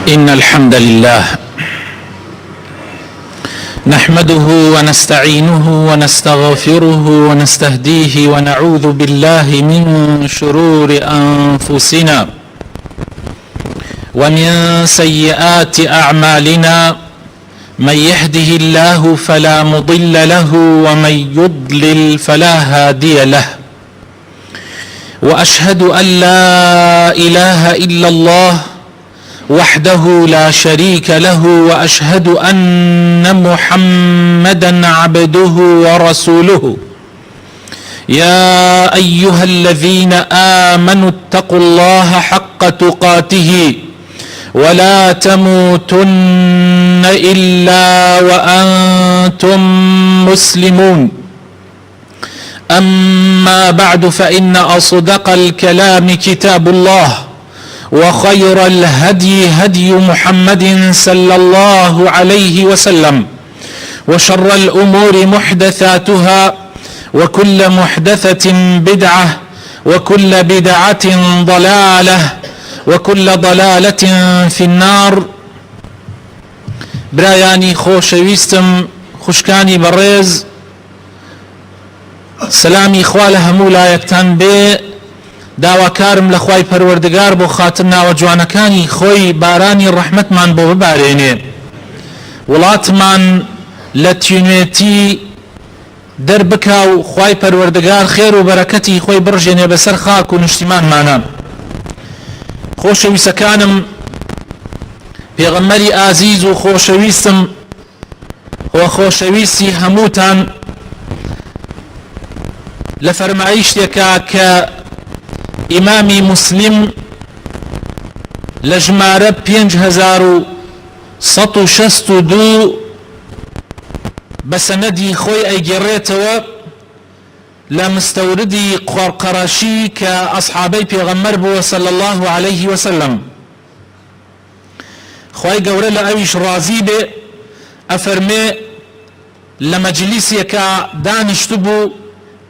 إن الحمد لله نحمده ونستعينه ونستغفره ونستهديه ونعوذ بالله من شرور أنفسنا ومن سيئات أعمالنا. من يهده الله فلا مضل له ومن يضلل فلا هادي له، وأشهد أن لا إله إلا الله وحده لا شريك له، وأشهد أن محمدا عبده ورسوله. يا أيها الذين آمنوا اتقوا الله حق تقاته ولا تموتن إلا وأنتم مسلمون. أما بعد، فإن أصدق الكلام كتاب الله، وخير الهدي هدي محمد صلى الله عليه وسلم، وشر الأمور محدثاتها، وكل محدثة بدعة، وكل بدعة ضلالة، وكل ضلالة في النار. برایانی خۆشەویستم، خوشکانی بەڕێز، سلامی خوا لە هەموو لایەکتان بێ. داواکارم لە خوای پەروەردگار بۆ خاتر ناوە جوانەکانی خۆی بارانی ڕەحمەتمان بۆ ببارێنێ، وڵاتمان لە تینوێتی دەربکا و خوای پەروەردگار خێر و بەرەکەتی خۆی بڕژێنێ بەسەر خاک و نیشتیمانمانە. خۆشەویستەکانم، پێغەمبەری ئازیز و خۆشەویستم و خۆشەویستی هەمووتان لە فەرمایشتێکە کە ئیمامی مسلم لە ژمارە 5162 بە سەنەدی خۆی ئەیگەڕێتەوە لە مستەوردی قەڕقەڕەشی کە ئەصحابەی پێغەمبەر بووە صلی الله عليه وسلم. خوای گەورە لە ئەویش ڕازی بێ، ئەفەرمێ لە مەجلیسێکە دانیشتو بوو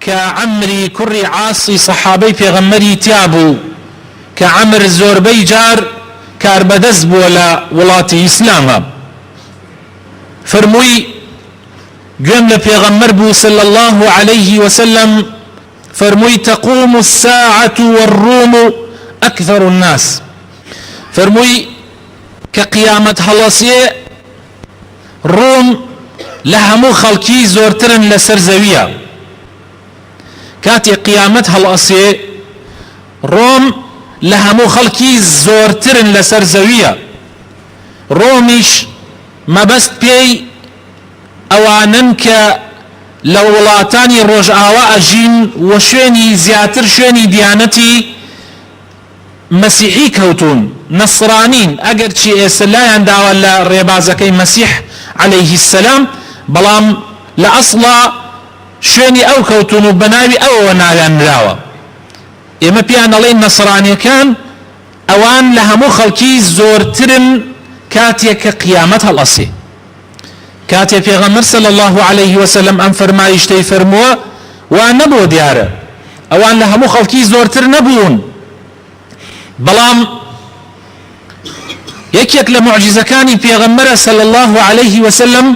کە عەمری کوڕی عاسی سەحابەی پێغەمبەری تیا بوو، کە عەمر زۆربەی جار کاربەدەست بووە لە وڵاتی ئیسلامە. فەرمووی گوێم لە پێغەمبەر بوو صلی الله عليه وسلم، فەرمووی تقوم الساعة والروم أكثر الناس. فەرمووی کە قیامەت هەڵەسێ، ڕۆم لە هەموو خەڵکی زۆرترن لەسەر زەویە. کاتێک قیامەت هەڵەسێ، ڕۆم لە هەموو خەڵکی زۆرترن لەسەر زەویە. ڕۆمیش مەبەست پێی ئەوانن کە لە وڵاتانی ڕۆژئاوا ئەژین و شوێنی زیاتر شوێنی دیانەتی مەسیحی کەوتون، نەسڕانین، ئەگەر چی ئێستا لایان داوە لە ڕێبازەکەی مەسیح عەلەیه السەلام، بەڵام لە ئەسڵا شوێنی ئەو کەوتون و بەناوی ئەوەوە ناویانراوە. ئێمە پیان دەڵێن نەسڕانیەکان ئەوان لە هەموو خەڵکی زۆرترن کاتێک کە قیامەت هەڵەسێ. کاتێک پێغەمبەر صلی الله عليه وسلم ئەم فەرمایشتەی فەرمووە، وا نەبووە دیارە، ئەوان لە هەموو خەڵکی زۆرتر نەبوون. بەڵام یەکێک لە موعجزەکانی پێغەمبەرە صلی الله عليه وسلم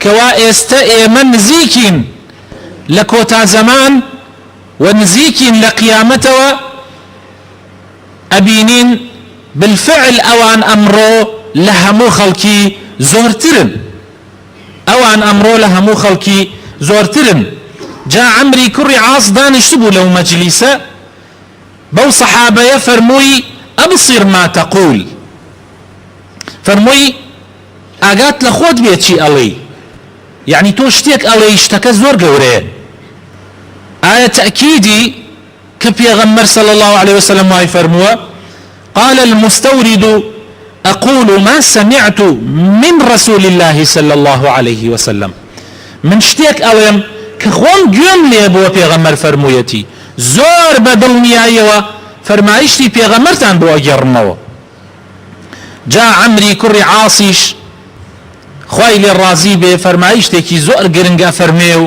کەوا ئێستا ئێمە نزیکین لە کۆتا زەمان و نزیکین لە قیامەتەوە، ئەبینین بالفعل ئەوان ئەمڕۆ لە هەموو خەڵکی زۆرترن. ئەوان ئەمڕۆ لە هەموو خەڵکی زۆرترن. جا عەمری کوڕی عاس دانیشت بوو لەو مەجلیسە، بەو سەحابەیە فەرمووی ئەبصر ما تەقول. فەرمووی ئاگات لە خۆت بێت چی ئەڵێی، یعنی تۆ شتێک ئەڵێی شتەکە زۆر گەورەیە. ئایا تەئکیدی کە پێغەمبەر صلی الله عليه وسلم وای فەرمووە، قال المستورد أقول ما سمعت من رسول الله صلى الله عليه وسلم. من شتێک ئەڵێم کە خۆم گوێم لێ بووە پێغەمبەر فەرموویەتی، زۆر بە دڵنیاییەوە فەرمایشتی پێغەمبەرتان بۆ ئەگەڕمەوە. جا عەمری کوڕی عاسیش خوای لێ ڕازی بێ فەرمایشتێکی زۆر گرنگە فەرمێ و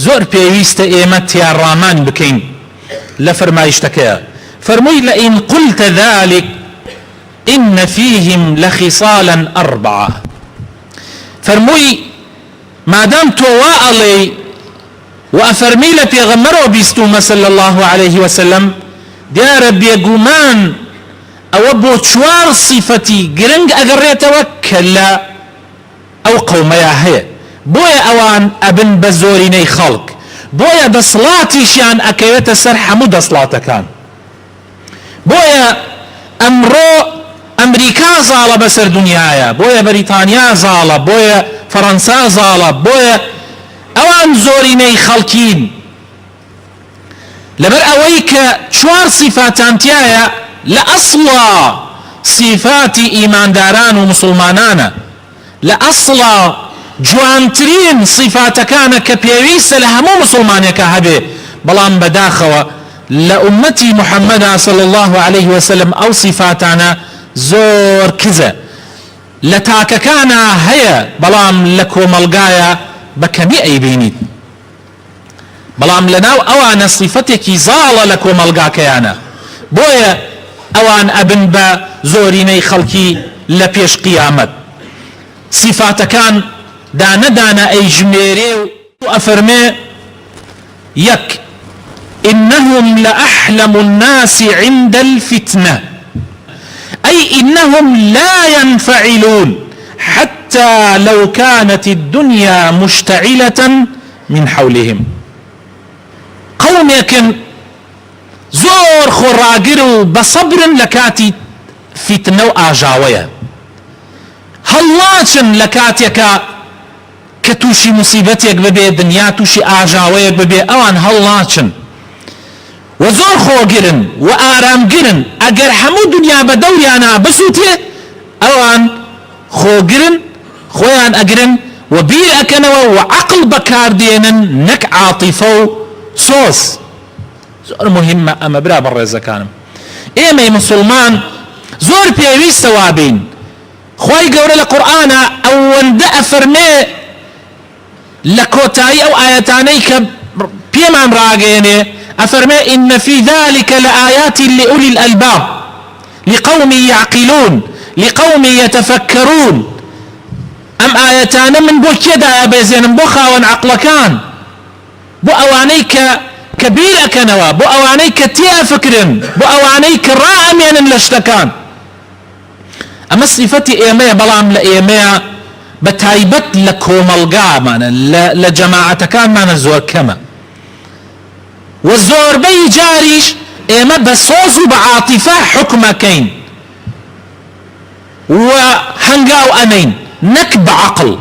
زۆر پێویستە ئێمە تیاڕامان بکەین لە فەرمایشتەکەیە. فرمووی لئن قلت ذلك إن فيهم لخصالا أربعة. فرموي ما دام توا ألي وأفرمي لبيغمر وبيستوما صلى الله عليه وسلم ديار بيقومان أو بو چوار صفتي قرنق أقريت وكلا أو قوم يا هي بويا أوان أبن بزوريني خلق بويا دصلاتي شان أكيوت سرح مو دصلاتا كان بويا أمرو أمريكا زالة بسر دنيايا بويا بريطانيا زالة بويا فرنسا زالة بويا أوان زوريني خلقين لبر أويك شوار صفات أنتيايا لأصلا صفات إيمان داران ومسلمانانا لأصلا جوانترين صفات كان كبيويس لهمو مسلمانيك هبه بلان بداخوا لأمتي محمد صلى الله عليه وسلم أو صفاتنا زور كذا لتاك كان هيا بلان لكو ملقايا بكمي أي بيني بلان لناو أوان صفتك زال لكو ملقاكيانا بويا أوان أبن با زوريني خلقي لبيش قيامت صفات كان دانا دانا أي جميري وأفرمي يك إنهم لأحلم الناس عند الفتنة أي إنهم لا ينفعلون حتى لو كانت الدنيا مشتعلة من حولهم. قوم يكن زور خراقروا بصبر لكاتي فتنة وآجاوية هلاتشن لكاتيك كتوشي مصيبتك ببي دنيا توشي آجاويك ببي أوان هلاتشن وزور خوغرن وآرامگرن اگر همو دنیا بدوريانا بسوتي اوان خوغرن خويان اگرن وبير اكنوا وعقل بكار دينن نك عاطفة صوص زور مهمة اما برا برزا كانم ايمي مسلمان زور بيوي سوابين خوي قول القرآن او وندأ فرمي لكوتاي او آياتاني بيمان راقيني أفرمي إن في ذلك لآيات لأولي الألباب لقوم يعقلون لقوم يتفكرون أم آياتان من بو كدا أبيزين بو خاون عقلكان بو أوانيك كبير أكنوا بو أوانيك تيا فكرن بو أوانيك رامين لشتكان أما صفتي إيمية بلام لإيمية بتايبت لكم القامة لجماعة كان ما نزور كما والزور بي جاريش اما بصوص بعاطفة حكمكين وهنقاو امين نك بعقل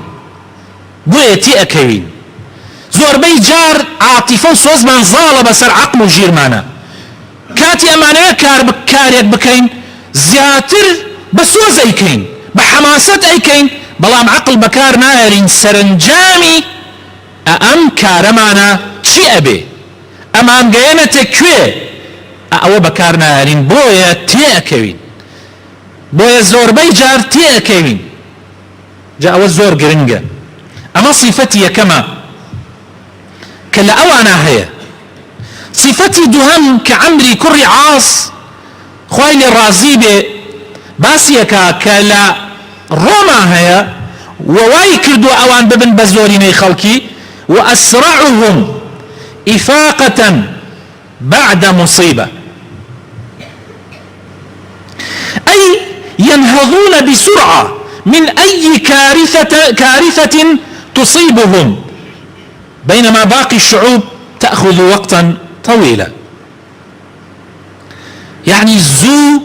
بويتي اكوين زور بي جار عاطفة وصوص من ظالة بسر عقل وجير مانا كاتي امانة كاريك بكين زياتر بصوص ايكين بحماسة ايكين بلام عقل بكار نايرين سرنجامي ام كارمانا شي ابي امام قيانة كوي او بكارنا يعني بويا تيأكوين بويا زور بي جار تيأكوين جاء والزور قرنجة اما صفتي كما كلا اوانا هي صفتي دهم كعمري كري عاص خوالي الرازيبي باسيكا كلا روما هي وواي كردو اوان ببن بزوريني خلقي واسرعهم إفاقة بعد مصيبة أي ينهضون بسرعة من أي كارثة تصيبهم بينما باقي الشعوب تأخذ وقتا طويلا. يعني زو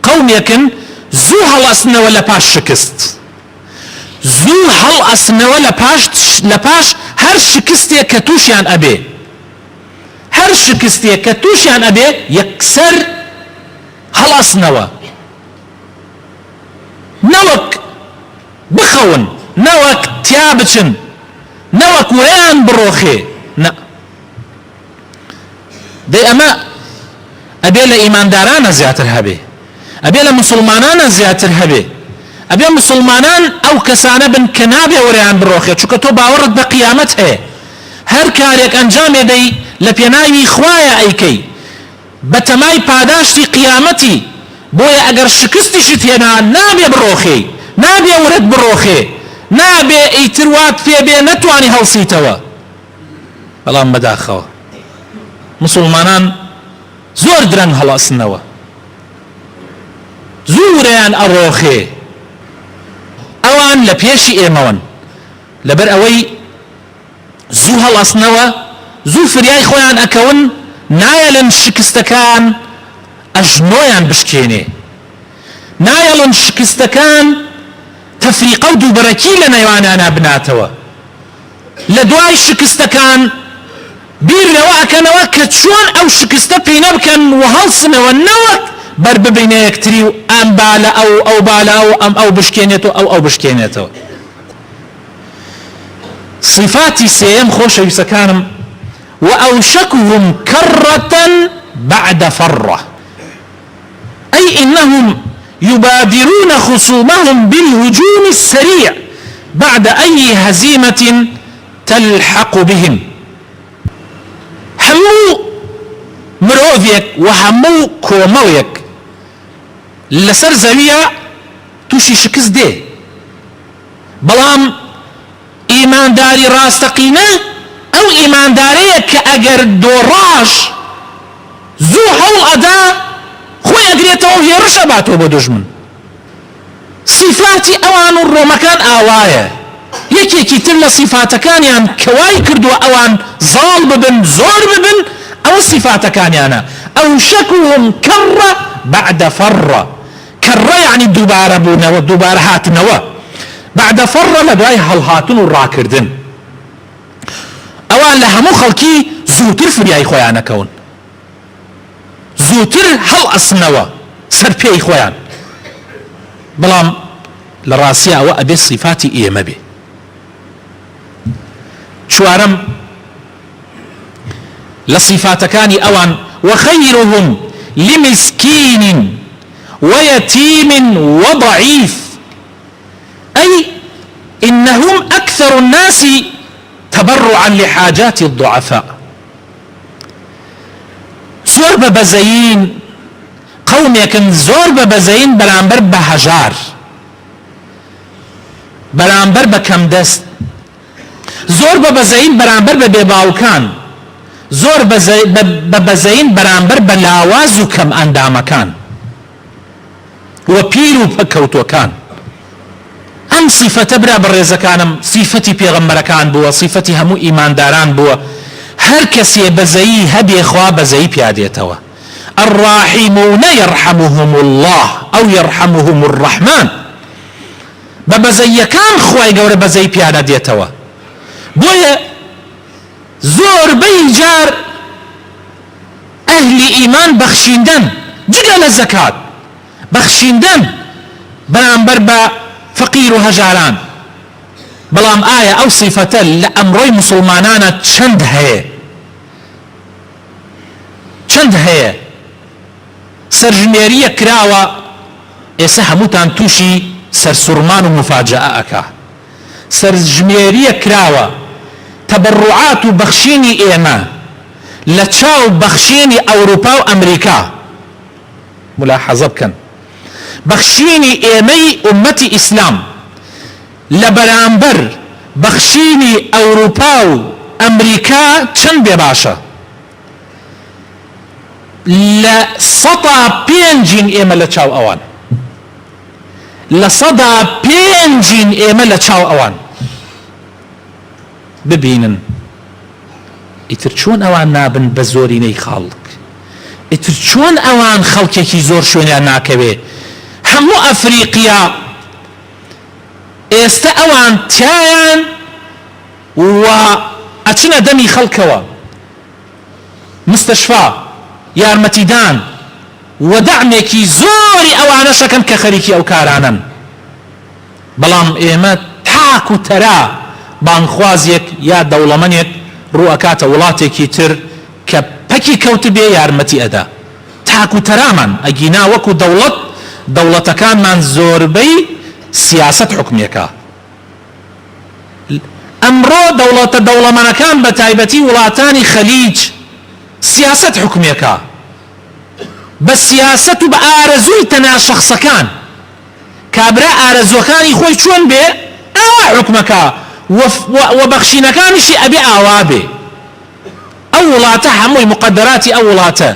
قوم يكن زو هل أسنى ولا باش شكست زو هل أسنى ولا باش هر شكستي كتوشيان أبي هر شكستي كتوشيان أبي يكسر هلاص نوا نوك بخون نوك تيابتشن نوك وين بروخي دي أما أبي لإيمان دارانا زياتر هبي أبي لمسلمانانا زياتر هبي أبي مسلمانان أو كسانة بن كنابي وريان بروخي شو كتو باورد بقيامته هر كاريك أنجام يدي لبيناوي خوايا أيكي بتماي پاداشتي قيامتي بۆیە ئەگەر شکستیشت هێنا نابێ بڕۆخێ، نابێ ورد بڕۆخێ، نابێ ئیتر وات پێ بێ نەتوانی هەڵسیتەوە. بەڵام بەداخەوە مسلمانان زۆر درەنگ هەڵەسنەوە، زوورەیان ئەڕۆخێ، ئەوان لە پێشی ئێمەون، لەبەر ئەوەی زوو هەڵەسنەوە زوو فریای خۆیان ئەکەون، نایەڵن شکستەکان ئەژنۆیان بشکێنێ، نایەڵن شکستەکان تەفریقە و دووبەرەکی لە نێوانیانە بناتەوە، لە دوای شکستەکان بیر لەوە ئەکەنەوە کە چۆن ئەو شکستە پێینە بکەن و هەڵسنەوە، نەوەک بەر ببینە یەکتری و ئەم با لە ئەو با لە ئەم ئەو بشکێنێتەوە ئەو بشکێنێتەوە. صفاتی سێیەم خۆشەویستەکانم وأوشكهم كرة بعد فرة، أي إنهم يبادرون خصومهم بالهجوم السريع بعد أي هزيمة تلحق بهم. همو مرۆڤێک و هەموو کۆمەڵێک لەسەر زەویە تووشی شکست دێ، بەڵام ئیمانداری ڕاستەقینە ئەو ئیماندارەیە کە ئەگەر دۆڕاش زوو هەوڵ ئەدا خۆی ئەگرێتەوە و هێڕشە باتەوە بۆ دوژمن. صفاتی ئەوان و ڕۆمەکان ئاوایە، یەکێکی تر لە صفاتەکانیان کەوای کردووە ئەوان زاڵ ببن زۆر ببن، ئەو صفاتەکانیانە ئەوشەکوهم کەڕە بعد فەڕە. کەڕە یعنی دووبارە بوونەوە، دووبارە هاتنەوە، بعد فەڕە لە دوای هەڵهاتن و ڕاکردن. ئەوان لە هەموو خەڵکی زووتر فریای خۆیان ئەکەون، زووتر هەڵ ئەسنەوە سەر پێی خۆیان، بەڵام لە ڕاستیە ئەوە ئەبێ صفاتی ئێمە بێ. چوارەم لە صفاتەکانی ئەوان وخيرهم لمسكين ويتيم وضعيف، أي إنهم أكثر الناس تبرعا لحاجات الضعفاء. زۆر بەبەزەین قەومێکن، زۆر بەبەزەین بەرامبەر بە هەژار، بەرامبەر بە کەمدەست، زۆر بەبەزەین بەرامبەر بە بێباوکان، زۆر بەبەزەین بەرامبەر بە لاواز و کەم ئەندامەکان و پیر و پەکەوتوەکان. ئەم صیفەتە برا بەڕێزەکانم صیفەتی پێغەمبەرەکان بووە، صیفەتی هەموو ئیمانداران بووە. هەر کەسێ بەزەیی هەبێ خوا بەزەیی پیادێتەوە. الراحمون يرحمهم الله أو يرحمهم الرحمن. بەبەزەیەکان خوای گەورە بەزەی پیادە دێتەوە. بۆیە زۆربەی جار ئەهلی ئیمان بەخشیندن جگە لە زەکات، بەخشیندن بەرامبەر بە فەقیر و هەژاران. بەڵام ئایا ئەو صیفەتە لە ئەمڕۆی مسلمانانە چەند هەیە؟ چەند هەیە؟ سەرژمێریە کراوە، ئێستا هەمووتان تووشی سەرسوڕمان و مفاجەئە ئەکا. سەرژمێریە کراوە تەبەڕوعات و بەخشینی ئێمە لە چاو بەخشینی ئەوروپا و ئەمریکا. ملاحەزە بکەن، بەخشینی ئێمەی ئومەتی ئیسلام لە بەرامبەر بەخشینی ئەوروپا و ئەمریکا چەند بێ باشە؟ لە 105 ئێمە لە چاو ئەوان، لە 105 ئێمە لە چاو ئەوان. ببینن ئیتر چۆن ئەوان نابن بە زۆرینەی خەڵک، ئیتر چۆن ئەوان خەڵکێکی زۆر شوێنیان ناکەوێ. هەموو ئەفریقیا ئێستا ئەوان تیایان و ئەچنە دەمی خەڵکەوە، مستەشفا یارمەتیدان و دەعمێکی زۆری ئەوانەشەکەن کە خەریکی ئەو کارانن. بەڵام ئێمە تاک و تەرا بانخوازێک یا دەوڵەمەنێک ڕوئەکاتە وڵاتێکی تر کە پەکی کەوت بێ یارمەتی ئەدا. تاک و تەرامان ئەگینا وەکو دەوڵەت، دەوڵەتەکانمان زۆربەی سیاست حکومێکە. ئەمڕۆ دەوڵەتە دەوڵەمەنەکان بە تایبەتی وڵاتانی خەلیج سیاست حکومێکە. بالسياسة بآرزوي تنا شخص كان كابرا آرزو كان يخوي شون بي حكمك وبخشينا كان شيء أبي أوابي أولاته هموي مقدراتي أولاته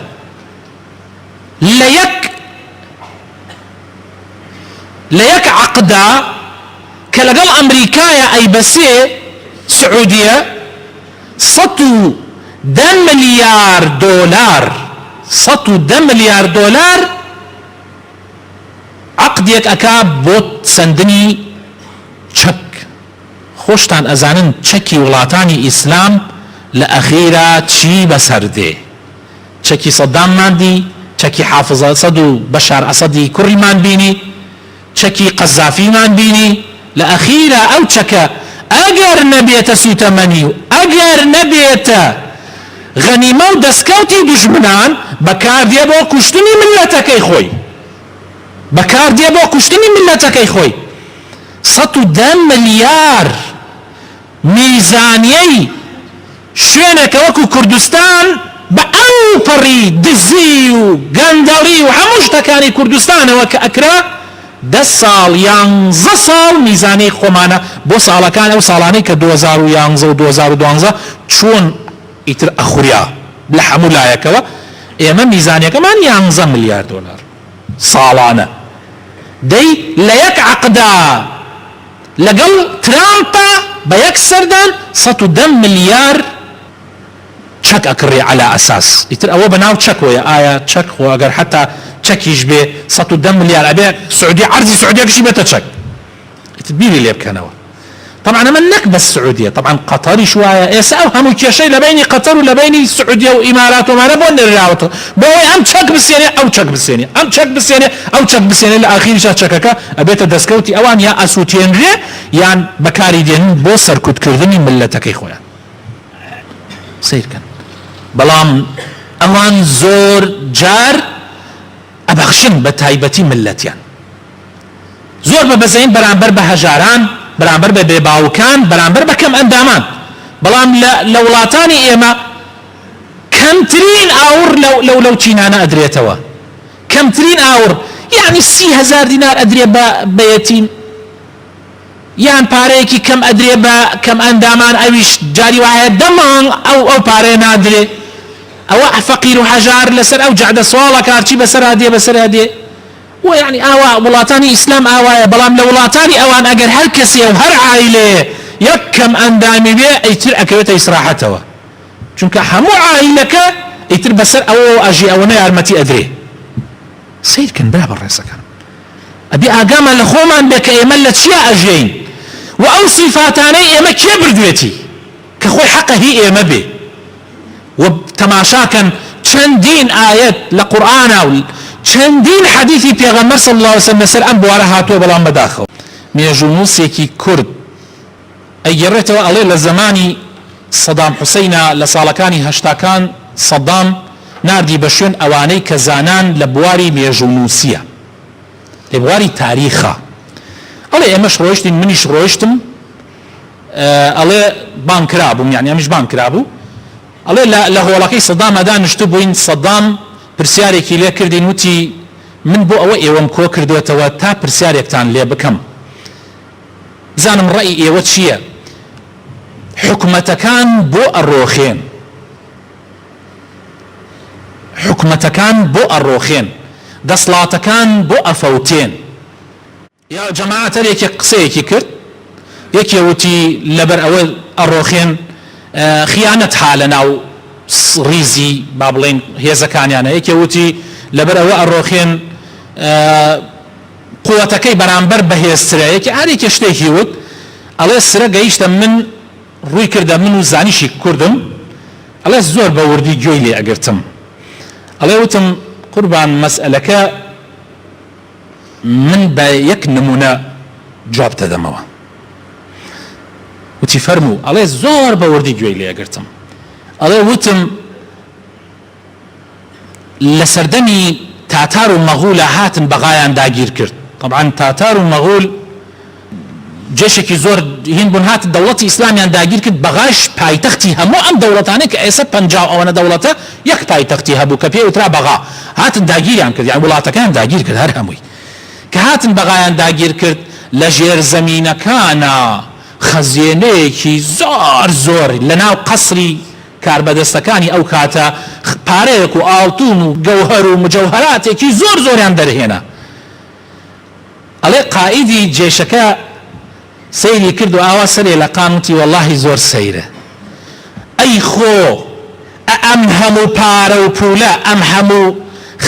ليك عقدا كلقل أمريكايا أي بسي سعودية 110 مليار دولار 110 مليار دولار عقديك أكاب بوت سندني تشك خوشتان أزانن تشكي ولاتاني إسلام لأخيرا تشي بسرده تشكي صدام ماندي تشكي حافظ أسد بشار أسدي كل مان بيني تشكي قذافي مان بيني لأخيرا أو تشكا أجر نبيت سوتمنيو أجر نبيت غنيمة ودسكوتي دجمنان بكار ديبو كشتني ملتك اي خوي بكار ديبو كشتني ملتك اي خوي 110 مليار ميزانيي شوينك وكو كردستان بأو بري دزي وغندري وحموش تكاني كردستان وكأكرا 10 ساڵ 11 ساڵ میزانەی خۆمانە بۆ ساڵەکان ئەو ساڵانەی کە 2011 و 2012 چۆن ئیتر ئەخوریا لە هەموو لایەکەوە ئێمە میزانیەکەمان 11 ملیار دۆلار ساڵانە دەی لە یەک عەقدا لەگەڵ ترامپە بە یەک سەردان 110 ملیار چەک ئەکڕێ على ئەساس ئیتر ئەوە بەناو چەکۆیە ئایا چەک خۆ ئەگەر حتا چەکیش بێ 110 ملیار ئەبێ سعودی عەرزی سعودیەکەشی بێتە چەک ئیتر بیری لێ بکەنەوە طبعا ئەمە نەک بەس سعودیە طبعا قەتەریش وایە ئێستا ئەو هەموو کێشەی لە بینی قەتەر و لە بینی سعودیە و ئیمارات ومانە بۆ نێراوەتەوە بۆەوەی ئەم چەک بسێنێ ئەو چەک بسێنێ ئەم چەک بسێنێ ئەو چەک بسێنێ لە ئاخیریشا چەکەکە ئەبێتە دەستکەوتی ئەوان یا ئەسووتێنرێ یان بەکاری دێنن بۆ سەرکوتکردنی ملەتەکەی خۆیان سیرکەن بەڵام ئەوان زۆر جار ئەبەخشن بە تایبەتی ملەتیان زۆر بەبەزین بەرامبەر بە هەژاران بەرامبەر بە بێباوکان بەرامبەر بە کەم ئەندامان بەڵام لە وڵاتانی ئێمە کەمترین ئاور لەو چینانە ئەدرێتەوە کەمترین ئاور یعنی 30,000 دینار ئەدرێ بە یەتیم یان پارەیەکی کەم ئەدرێ بە کەم ئەندامان ئەویش جاری وایە دەمانگ ئەو پارەیە نادرێ ئەوە فەقیر و هەژار لەسەر ئەو جەعدە سواڵە کارچی بەسەر هادێ بەسەر هادێ و یعنی ئاوا وڵاتانی ئیسلام ئاوایە بەڵام لە وڵاتانی ئەوان ئەگەر هەر کەسێ و هەر عایلێ یەک کەم ئەندامی بێ ئیتر ئەکەوێتە ئیسراحەتەوە چونکە هەموو عایلەکە ئیتر بەسەر ئەوە ئەژی ئەوەنە یارمەتی ئەدرێ سیرکن برا بەڕێزەکان ئەبێ ئاگامان لە خۆمان بێ کە ئێمە لە چیا ئەژێین و ئەو سیفاتانەی ئێمە کێ بردوێتی کە خۆی حەقە هی ئێمە بێ و تەماشاکەن چەندین ئاەت لە قورئانە و چەندین حەدیثی پێغەمبەر صلی الله علیه وسلم لەسەر ئەم بوارە هاتووە بەڵام بەداخەوە مێژوونووسێکی کورد ئەیگەڕێتەوە ئەڵێ لە زمانی سەدام حوسەینە لە ساڵەکانی هەشتاکان سەدام ناردی بە شوێن ئەوانەی کە زانان لە بواری مێژوونووسیە لە بواری تاریخە ئەڵێ ئێمەش ڕۆیشتین منیش ڕۆیشتم ئەڵێ بان کرابووم یعنی ئەمیش بان کرابوو ئەڵێ لە هۆڵەکەی سەدامە دانیشتو بووین سەدام پرسیارێکی لێ کردین وتی من بۆ ئەوە ئێوەم کۆ کردوێتەوە تا پرسیارێکتان لێ بکەم بزانم ڕەئی ئێوە چییە حکومەتەکان بۆ ئەڕۆخێن حکومەتەکان بۆ ئەڕۆخێن دەسڵاتەکان بۆ ئەفەوتێن یا جەماعەتە یەکێک قسەیەکی کرد یەکێ وتی لەبەر ئەوە ئەڕۆخێن خیانەت ها لە ناو ریزی با بڵێن هێزەکانیانە یەکێ وتی لەبەر ئەوە ئەڕۆخێن قووەتەکەی بەرامبەر بەهێزترە یەکی هەرێکی شتێکی وت ئەڵێ سرە گەیشتە من ڕووی کردە من و زانیشی کوردم ئەڵێ زۆر بە وردی گوێی لێ ئەگرتم ئەڵێ وتم قوربان مەسئلەکە من بە یەک نمونە جواب دەدەمەوە وتی فەرموو ئەڵێ زۆر بە وردی گوێی لێ ئەگرتم ئەڵێ وتم لە سەردەمی تاتار و مەغولە هاتن بەغایان داگیر کرد طبعا تاتار و مەغول جێشێکی زۆر هین بوون هات دەوڵەتی ئیسلامیان داگیر کرد بەغاش پایتەختی هەموو ئەم دەوڵەتانەی کە ئێستا 50 ئەوەنە دەوڵەتە یەک پایتەختی هەبوو کە پێی وترا بەغا هاتن داگیریان کرد یان وڵاتەکان داگیر کرد هەر هەمووی کە هاتن بەغایان داگیر کرد لە ژێر زەمینەکانە خەزیێنەیەکی زۆر لەناو قەسری کاربەدەستەکانی ئەو کاتە پارەیەک و ئاڵتون و گەوهەر و مجەوهەراتێکی زۆریان دەرهێنا ئەڵێ قائیدی جێشەکە سەیری کرد و ئاوا سەرێ لە قاموتی وەڵاهی زۆر سەیرە ئەی خۆ ئەم هەموو پارە و پولە ئەم هەموو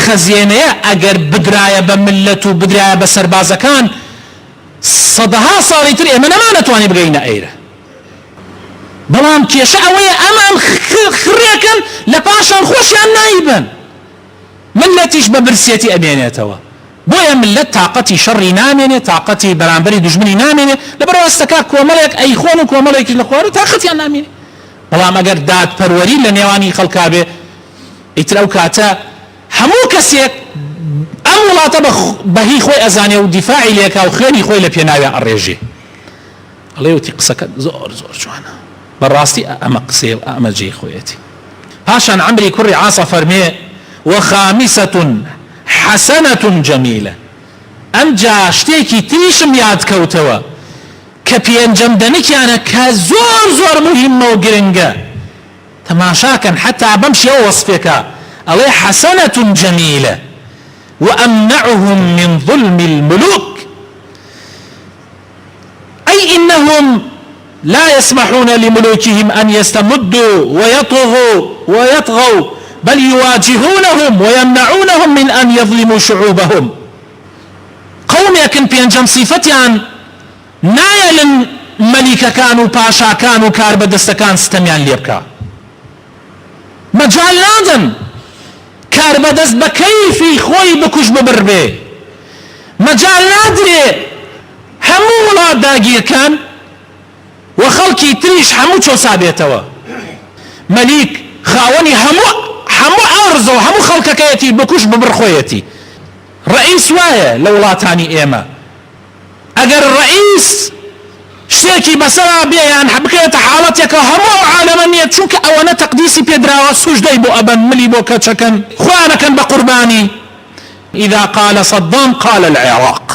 خەزیێنەیە ئەگەر بدرایە بە ملەت و بدرایە بە سەربازەکان سەدەها ساڵی تر ئێمە نەمانەتوانی بگەینە ئەیرە بەڵام کێشە ئەوەیە ئەمان خڕێکن لە پاشان خۆشیان نایبن ملەتیش بە برسێتی ئەمێنێتەوە بۆیە ملت تااقەتی شەڕی نامێنێت تااقەتی بەرامبەری دژمنی نامێنێت لەبەرەوە ئەستەکە کۆمەڵێک ئەیخۆن و کۆمەڵێکی لە خوارە تااقەتیان نامێنێت بەڵام ئەگەر دادپەروەری لە نێوانی خەڵکا بێ ئیتر ئەو کاتە هەموو کەسێک ئەم وڵاتە بەهی خۆی ئەزانێ و دیفاعی لێکا و خوێنی خۆی لە پێناویان ئەڕێژێ ئەڵێ وتی قسەکە زۆر جوانە بەڕاستی ئەمە قسێ و ئەمە جێی خۆیەتی پاشان عەمری کوڕی عاسە فەرمێ وخامسة حسنة جميلة ئەمجا شتێکی تریشم یاد کەوتەوە کە پێنجەم دەنکیانە کە زۆر مهمە و گرنگە تەماشاکەن حتا بەم شێوە وەسفێکە ئەڵێ حسنة جميلة وأمنعهم من ظلم الملوك أي إنهم لا يسمحون لملوكهم أن يستمدوا ويطغوا بل يواجهونهم ويمنعونهم من أن يظلموا شعوبهم قوم يكن بينجم صفتيان نايلن ملكة كانوا باشا كانوا كاربدست كان ستميان ليبكا مجال نادن کاربەدەست بە کەیفی خۆی بکوش ببڕبێ مەجال نادرێ هەموو وڵات داگیرکان و خەڵکی تریش هەموو چۆسا بێتەوە مەلیک خاوەنی هەموو ئەرزە و هەموو خەڵکەکەیەتی بکوش ببڕ خۆیەتی ڕئیس وایە لە وڵاتانی ئێمە ئەگەر ڕئیس شتێکی بەسەرا بێیان بکرێتە حاڵەتێکە هەموو عالەمە نیە چونکە ئەوەنە تەقدیسی پێدراوە سوژدەی بۆ ئەبەن ملی بۆ کەچەکەن خوانەکەن بە قوربانی إذا قال صدام قال العراق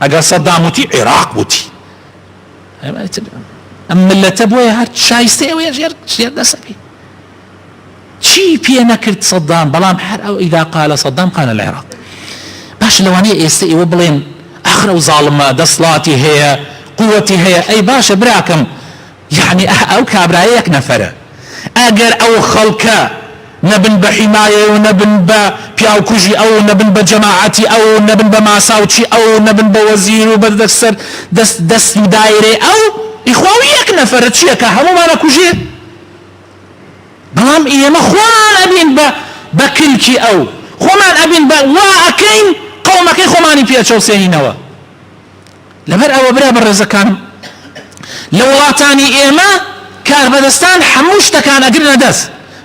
ئەگەر سەدام وتی عێراق وتی ئەم ملەتە بۆیە هەر شایستەی ئەوەیە ژێر دەسەبی چی پێ نەکرد سەدام بەڵام هەر ئەو إذا قال صدام قال العراق باش لەوانەیە ئێستا ئێوە بڵێن ئەخرە و زاڵمە دەسڵاتی هەیە قوتي هي أي باشا براكم يعني أو كابرايك نفرة أجر أو خلقة نبن بحماية ونبن بياو كوجي أو نبن بجماعتي أو نبن بماساوتي أو نبن بوزير وبدكسر دس دايري أو إخوانيك نفرة شيء كهمو ما نكوجي بلام إيه ما خوان أبين بكلكي أو خوان أبين واكين قومك خواني بياتشو سينوا لەبەر ئەوە برا بەڕێزەکان لە وڵاتانی ئێمە کاربەدەستان هەموو شتەکان ئەگرنە دەست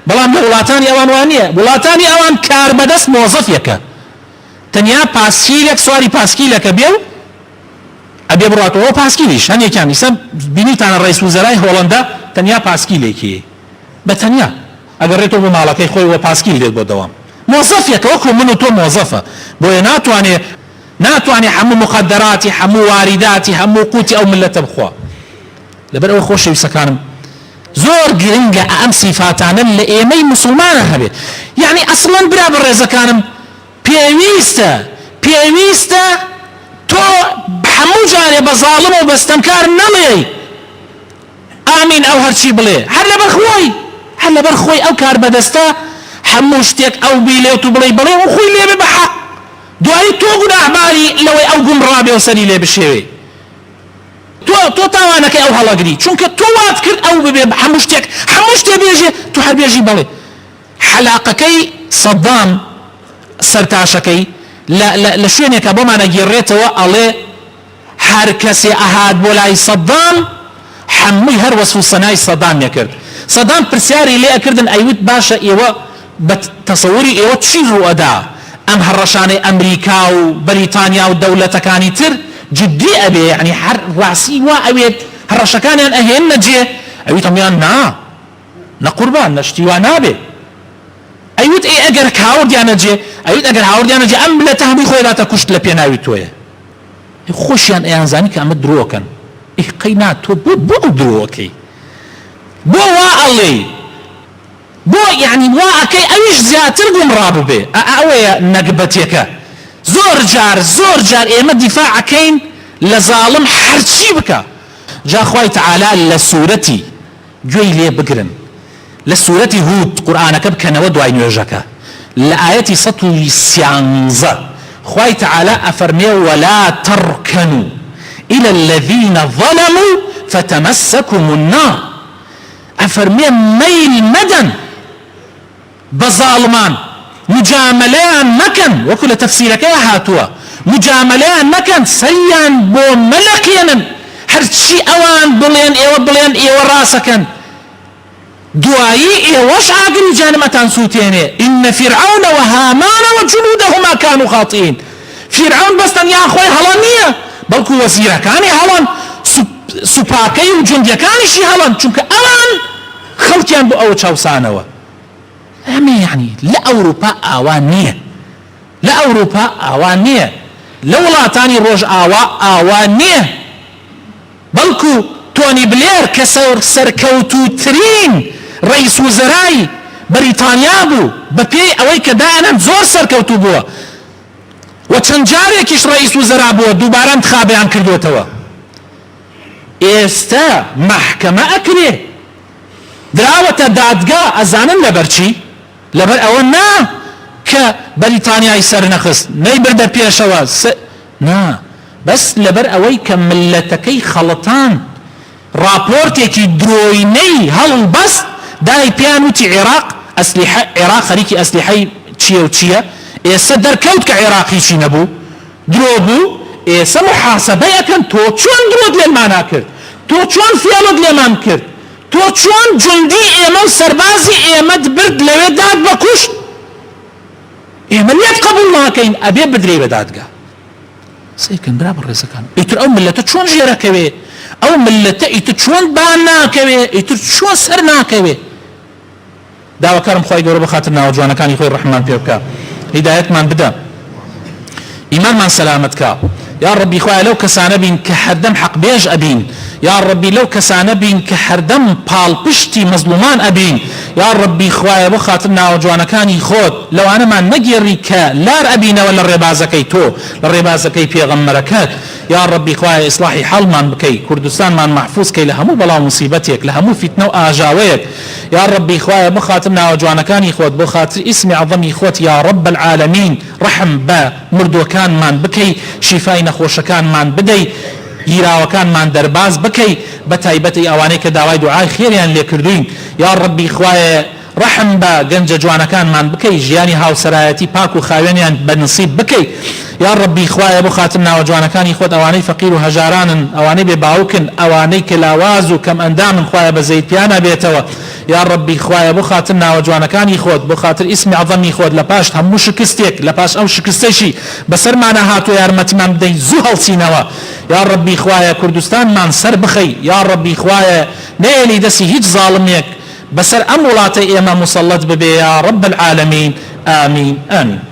بەڵام لە وڵاتانی ئەوان وانە وڵاتانی ئەوان کاربەدەست مۆزەفێکە تەنیا پاسکیلێک سواری پاسکیلەکە بێ و ئەبێ بڕاتەوە پاسکیلیش هەنێکیان ئیسا بینیتانە ڕئیس وزەرای هۆڵەندا تەنیا پاسکیلێکی بە تەنیا ئەگەر ڕێتەوە بۆ ماڵەکەی خۆی وە پاسکیل دێت بۆ دەوام مۆزەفێکە وەکو من و تۆ مۆزەفە بۆیە ناتوانێ هەموو مخدراتی هەموو واریداتی هەموو قوتی ئەو ملەتە بخوا لەبەر ئەوە خۆشەویستەکانم زۆر گرنگە ئەم سیفاتانە لە ئێمەی موسڵمانە هەبێت یعنی ئەسڵەن برا بەڕێزەکانم پێویستە تۆ هەموو جارێ بە زاڵم و بەستەمکار نەڵێ ئامین ئەو هەرچی بڵێ هەر لەبەر خۆی ئەو کار بەدەستە هەموو شتێک ئەو بیلێت و بڵێ و خۆی لێبێ بە حەق دوایی تۆ گوناحباری لەوەی ئەو گومڕابێ و سەری لێ بشێوێ تۆ تاوانەکەی ئەو هەڵەگری چونکە تۆ وات کرد ئەو ببێ هەموو شتێ بێژێ تو هەر بێژی بڵێ حەلاقەکەی سەدام سەرتاشەکەی لە شوێنێکە بۆمانە گێڕێتەوە ئەڵێ هەر کەسێ ئەهات بۆ لای سەدام هەمووی هەر وەسف و سەنای سەدامیە کرد سەدام پرسیاری لێ ئەکردن ئەیوت باشە ئێوە بە تەسەووری ئێوە چی ڕوئەدا ئەم هەڕەشانەی ئەمریکا و بەریتانیا و دەوڵەتەکانی تر جدي أبي يعني حر راسي وأبيت هرشكان يعني أهين نجي أبيت أميان نقربان نشتي ونابي أيوت إيه أجر كهورد يعني نجي أيوت أجر هورد يعني نجي أم لا تهمي خوي لا تكشت لبينا أيوتوه خوش يعني أنزاني كأمد دروكن إيه قينات بو دروكي بو وعلي بو يعني واكي أيش زياتر قمرابو بي أوي نقبتيك زور جار إيما دفاع كين لظالم حرشي بك جا خوي تعالى لسورتي جوي لي بقرن لسورتي هود قرآنك بكنا ودوائي نيوجك لآياتي سطوي سيانزا خوي تعالى أفرمي ولا تركنوا إلى الذين ظلموا فتمسكم النار أفرمي ميل مدن بظالمان مجاملان مكن وكل تفسيرك يا هاتوا مجاملان مكن سيان بو ملكينا هرشي اوان بلين ايوه راسكن دوائي ايوش عاقل جانمتان سوتيني ان فرعون وهامان وجنودهما كانوا خاطئين فرعون بستن يا اخوي هلانية بلكو وزيرا كاني هلان سوباكي وجنديا كاني شي هلان چونك اوان خلقيان بو او چاوسانوا أمي يعني لا أوروبا أوانية لا أوروبا أوانية لولا تاني روج أوانية بلكو توني بلير كسر سركوتو ترين رئيس وزراي بريطانيا بو ببي أويك دائما زور سركوتو بوا وچنجاريكيش رئيس وزراء بوا دوباره انتخابيان كردوتوا استا محكمة أكري دراوة دادقا أزانن لبرچي لبر أولنا كبريطانيا يسر نخص نيبر در بيشوا نا بس لبر أوي كملتكي خلطان رابورتيكي درويني هل بس داي بيانوتي عراق أسلحة عراق خريكي أسلحة تشيا وتشيا إيسا در كوت كعراقي شي نبو دروبو إيسا محاسبة يكن تو چون درود للمانا كرد تو چون فيالود للمان كرد تو چون جندي ايما سربازي ايما برد لوي داد بكوش ايما ليت قبول ناكين ابي بدري بدادقا سيكن برابر رزقان ايتر او ملتا چون جيرا كوي او ملتا ايتر چون بانا كوي ايتر چون سرنا كوي داوا كرم خواهي قرب خاطرنا وجوانا كان يخوي الرحمن بيبكا هدايت من بدا ايمان من سلامتك يا ربي خويا لو كسانه بين كحردم حق بيج ابين يا ربي لو كسانه بين كحردم بال بشتي مظلومان ابين يا ربي خويا بو خاطرنا وجوانا كان يخود لو انا ما نجري لا ابينا ولا الربازكي تو الربازكي بيغمركات يا ربي خويا اصلاحي حال من بكي كردستان من محفوظ كي لهمو بلا مصيبتك لهمو فتنه واجاويك يا ربي خويا بو خاطرنا وجوانا كان يخود بو خاطر اسمي عظم يخوت يا رب العالمين رحم با مردو كان من بكي شفاي نخوشكان من بدي يراوكان من درباز بكي بتايبتي اوانيك داواي دعاي خيريان لكردين يا ربي خويا رحم با گنج جوانكان من بكي جياني هاو سرايتي باكو خاوينيان بنصيب بكي يا ربي خوايا بو خاتمنا وجوانكان يخوت اواني فقير وهجاران اواني بباوكن اواني كلاواز وكم اندام خوايا بزيتيانا بيتوا يا ربي خوايا بو خاتمنا وجوانكان يخوت بو خاطر اسمي عظم يخوت لباش همو شكستيك لباش او شكستيشي بسر معنا هاتو يا رمتي من بدي زهل سينوا يا ربي خوايا كردستان من سر بخي يا ربي خوايا نيلي دسي هيج ظالميك بسر امولاتي ايما مسلط ببي يا رب العالمين آمين آمين